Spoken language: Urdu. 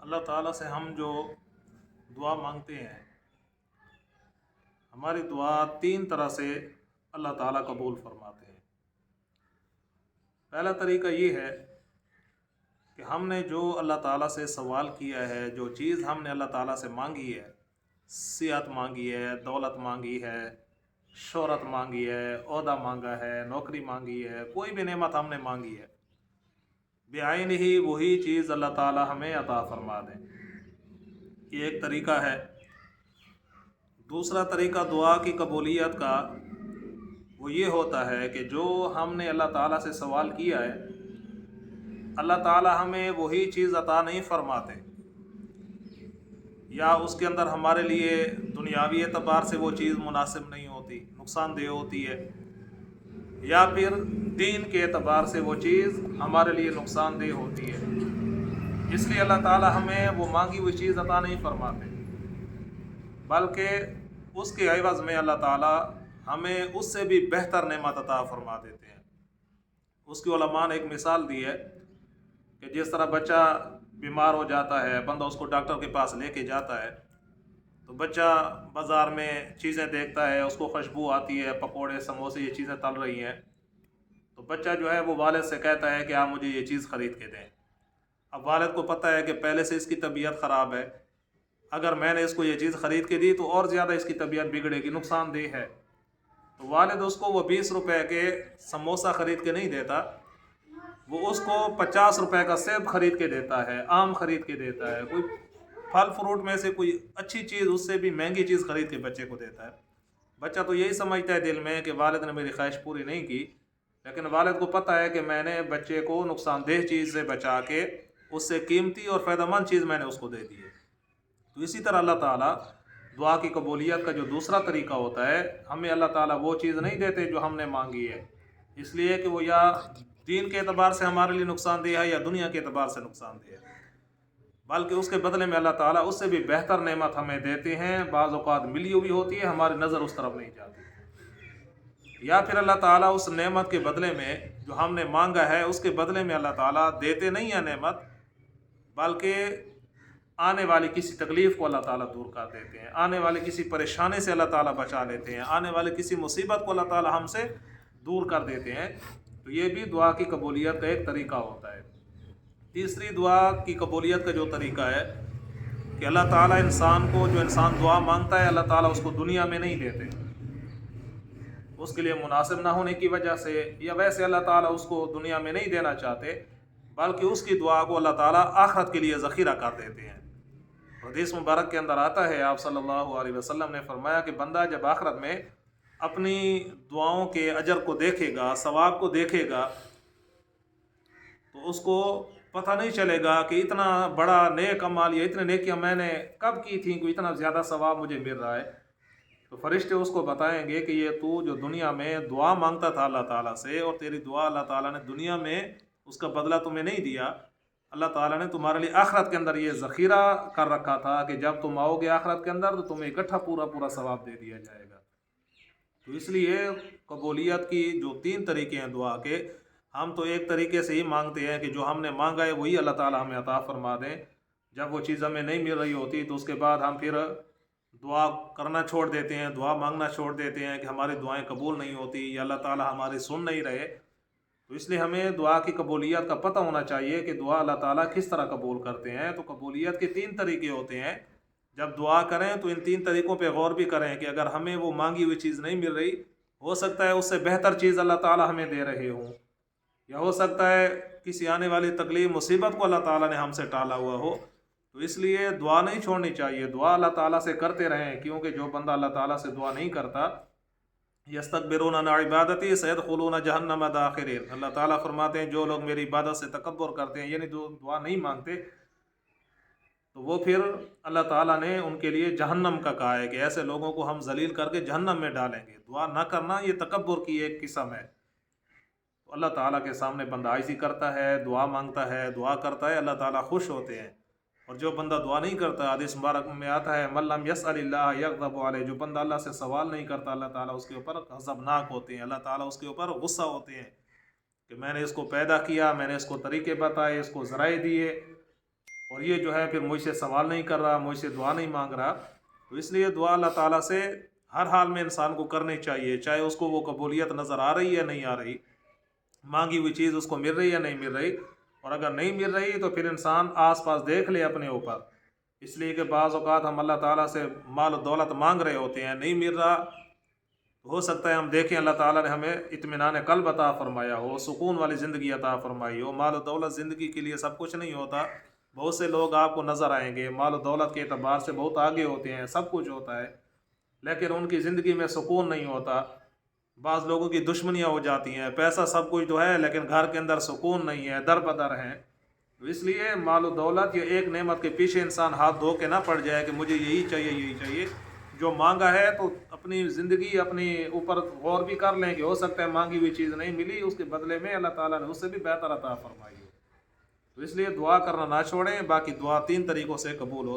اللہ تعالیٰ سے ہم جو دعا مانگتے ہیں، ہماری دعا 3 طرح سے اللہ تعالیٰ قبول فرماتے ہیں۔ پہلا طریقہ یہ ہے کہ ہم نے جو اللہ تعالیٰ سے سوال کیا ہے، جو چیز ہم نے اللہ تعالیٰ سے مانگی ہے، صحت مانگی ہے، دولت مانگی ہے، شہرت مانگی ہے، عہدہ مانگا ہے، نوکری مانگی ہے، کوئی بھی نعمت ہم نے مانگی ہے، بعین ہی وہی چیز اللہ تعالیٰ ہمیں عطا فرما دیں، یہ ایک طریقہ ہے۔ دوسرا طریقہ دعا کی قبولیت کا وہ یہ ہوتا ہے کہ جو ہم نے اللہ تعالیٰ سے سوال کیا ہے، اللہ تعالیٰ ہمیں وہی چیز عطا نہیں فرماتے، یا اس کے اندر ہمارے لیے دنیاوی اعتبار سے وہ چیز مناسب نہیں ہوتی، نقصان دہ ہوتی ہے، یا پھر دین کے اعتبار سے وہ چیز ہمارے لیے نقصان دہ ہوتی ہے، اس لیے اللہ تعالیٰ ہمیں وہ مانگی ہوئی چیز عطا نہیں فرماتے، بلکہ اس کے عوض میں اللہ تعالیٰ ہمیں اس سے بھی بہتر نعمت عطا فرما دیتے ہیں۔ اس کی علماء نے ایک مثال دی ہے کہ جس طرح بچہ بیمار ہو جاتا ہے، بندہ اس کو ڈاکٹر کے پاس لے کے جاتا ہے، تو بچہ بازار میں چیزیں دیکھتا ہے، اس کو خوشبو آتی ہے، پکوڑے سموسے یہ چیزیں تل رہی ہیں، تو بچہ جو ہے وہ والد سے کہتا ہے کہ آپ مجھے یہ چیز خرید کے دیں۔ اب والد کو پتہ ہے کہ پہلے سے اس کی طبیعت خراب ہے، اگر میں نے اس کو یہ چیز خرید کے دی تو اور زیادہ اس کی طبیعت بگڑے گی، نقصان دہ ہے، تو والد اس کو وہ 20 روپے کے سموسہ خرید کے نہیں دیتا، وہ اس کو 50 روپے کا سیب خرید کے دیتا ہے، آم خرید کے دیتا ہے، کوئی پھل فروٹ میں سے کوئی اچھی چیز، اس سے بھی مہنگی چیز خرید کے بچے کو دیتا ہے۔ بچہ تو یہی سمجھتا ہے دل میں کہ والد نے میری خواہش پوری نہیں کی، لیکن والد کو پتہ ہے کہ میں نے بچے کو نقصان دہ چیز سے بچا کے اس سے قیمتی اور فائدہ مند چیز میں نے اس کو دے دی ہے۔ تو اسی طرح اللہ تعالیٰ دعا کی قبولیت کا جو دوسرا طریقہ ہوتا ہے، ہمیں اللہ تعالیٰ وہ چیز نہیں دیتے جو ہم نے مانگی ہے، اس لیے کہ وہ یا دین کے اعتبار سے ہمارے لیے نقصان دہ ہے یا دنیا کے اعتبار سے نقصان دہ ہے، بلکہ اس کے بدلے میں اللہ تعالیٰ اس سے بھی بہتر نعمت ہمیں دیتے ہیں، بعض اوقات ملی ہوئی ہوتی ہے، ہماری نظر اس طرف نہیں جاتی، یا پھر اللہ تعالیٰ اس نعمت کے بدلے میں جو ہم نے مانگا ہے اس کے بدلے میں اللہ تعالیٰ دیتے نہیں ہیں نعمت، بلکہ آنے والی کسی تکلیف کو اللہ تعالیٰ دور کر دیتے ہیں، آنے والی کسی پریشانی سے اللہ تعالیٰ بچا لیتے ہیں، آنے والی کسی مصیبت کو اللہ تعالیٰ ہم سے دور کر دیتے ہیں، تو یہ بھی دعا کی قبولیت کا ایک طریقہ ہوتا ہے۔ تیسری دعا کی قبولیت کا جو طریقہ ہے کہ اللہ تعالیٰ انسان کو، جو انسان دعا مانگتا ہے اللہ تعالیٰ اس کو دنیا میں نہیں دیتے، اس کے لیے مناسب نہ ہونے کی وجہ سے، یا ویسے اللہ تعالیٰ اس کو دنیا میں نہیں دینا چاہتے، بلکہ اس کی دعا کو اللہ تعالیٰ آخرت کے لیے ذخیرہ کر دیتے ہیں۔ حدیث مبارک کے اندر آتا ہے، آپ صلی اللہ علیہ وسلم نے فرمایا کہ بندہ جب آخرت میں اپنی دعاؤں کے اجر کو دیکھے گا، ثواب کو دیکھے گا، تو اس کو پتہ نہیں چلے گا کہ اتنا بڑا نیک عمل یا اتنے نیکیاں میں نے کب کی تھیں کہ اتنا زیادہ ثواب مجھے مل رہا ہے۔ تو فرشتے اس کو بتائیں گے کہ یہ تو جو دنیا میں دعا مانگتا تھا اللہ تعالیٰ سے، اور تیری دعا اللہ تعالیٰ نے دنیا میں اس کا بدلہ تمہیں نہیں دیا، اللہ تعالیٰ نے تمہارے لیے آخرت کے اندر یہ ذخیرہ کر رکھا تھا کہ جب تم آؤ گے آخرت کے اندر تو تمہیں اکٹھا پورا ثواب دے دیا جائے گا۔ تو اس لیے قبولیت کی جو 3 طریقے ہیں دعا کے، ہم تو ایک طریقے سے ہی مانگتے ہیں کہ جو ہم نے مانگا ہے وہی اللہ تعالیٰ ہمیں عطا فرما دیں، جب وہ چیز ہمیں نہیں مل رہی ہوتی تو اس کے بعد ہم پھر دعا کرنا چھوڑ دیتے ہیں، دعا مانگنا چھوڑ دیتے ہیں کہ ہماری دعائیں قبول نہیں ہوتی یا اللہ تعالیٰ ہماری سن نہیں رہے۔ تو اس لیے ہمیں دعا کی قبولیت کا پتہ ہونا چاہیے کہ دعا اللہ تعالیٰ کس طرح قبول کرتے ہیں۔ تو قبولیت کے 3 طریقے ہوتے ہیں، جب دعا کریں تو ان 3 طریقوں پہ غور بھی کریں کہ اگر ہمیں وہ مانگی ہوئی چیز نہیں مل رہی، ہو سکتا ہے اس سے بہتر چیز اللہ تعالیٰ ہمیں دے رہے ہوں، یا ہو سکتا ہے کسی آنے والی تکلیف مصیبت کو اللہ تعالیٰ نے ہم سے ٹالا ہوا ہو، تو اس لیے دعا نہیں چھوڑنی چاہیے، دعا اللہ تعالیٰ سے کرتے رہیں، کیونکہ جو بندہ اللہ تعالیٰ سے دعا نہیں کرتا، یستکبرون عن عبادتی سیدخلون جہنم داخرین، اللہ تعالیٰ فرماتے ہیں جو لوگ میری عبادت سے تکبر کرتے ہیں، یعنی جو دعا نہیں مانگتے، تو وہ پھر اللہ تعالیٰ نے ان کے لیے جہنم کا کہا ہے کہ ایسے لوگوں کو ہم ذلیل کر کے جہنم میں ڈالیں گے۔ دعا نہ کرنا یہ تکبر کی ایک قسم ہے۔ تو اللہ تعالیٰ کے سامنے بندہ عاجزی کرتا ہے، دعا مانگتا ہے، دعا کرتا ہے، اللہ تعالیٰ خوش ہوتے ہیں۔ اور جو بندہ دعا نہیں کرتا، حدیث مبارک میں آتا ہے من لم یسأل اللہ یغضب علیہ، جو بندہ اللہ سے سوال نہیں کرتا اللہ تعالیٰ اس کے اوپر غضبناک ہوتے ہیں، اللہ تعالیٰ اس کے اوپر غصہ ہوتے ہیں کہ میں نے اس کو پیدا کیا، میں نے اس کو طریقے بتائے، اس کو ذرائع دیے، اور یہ جو ہے پھر مجھ سے سوال نہیں کر رہا، مجھ سے دعا نہیں مانگ رہا. تو اس لیے دعا اللہ تعالیٰ سے ہر حال میں انسان کو کرنی چاہیے، چاہے اس کو وہ قبولیت نظر آ رہی ہے یا نہیں آ رہی، مانگی ہوئی چیز اس کو مل رہی ہے یا نہیں مل رہی. اور اگر نہیں مل رہی تو پھر انسان آس پاس دیکھ لے اپنے اوپر، اس لیے کہ بعض اوقات ہم اللہ تعالیٰ سے مال و دولت مانگ رہے ہوتے ہیں، نہیں مل رہا. ہو سکتا ہے ہم دیکھیں اللہ تعالیٰ نے ہمیں اطمینان قلب عطا فرمایا ہو، سکون والی زندگی عطا فرمائی ہو. مال و دولت زندگی کے لیے سب کچھ نہیں ہوتا. بہت سے لوگ آپ کو نظر آئیں گے مال و دولت کے اعتبار سے بہت آگے ہوتے ہیں، سب کچھ ہوتا ہے، لیکن ان کی زندگی میں سکون نہیں ہوتا. بعض لوگوں کی دشمنیاں ہو جاتی ہیں، پیسہ سب کچھ تو ہے لیکن گھر کے اندر سکون نہیں ہے، در بدر ہیں. تو اس لیے مال و دولت یہ ایک نعمت کے پیچھے انسان ہاتھ دھو کے نہ پڑ جائے کہ مجھے یہی چاہیے یہی چاہیے. جو مانگا ہے تو اپنی زندگی اپنی اوپر غور بھی کر لیں کہ ہو سکتا ہے مانگی ہوئی چیز نہیں ملی، اس کے بدلے میں اللہ تعالیٰ نے اس سے بھی بہتر عطا فرمائی ہو. تو اس لیے دعا کرنا نہ چھوڑیں. باقی دعا 3 طریقوں سے قبول ہو.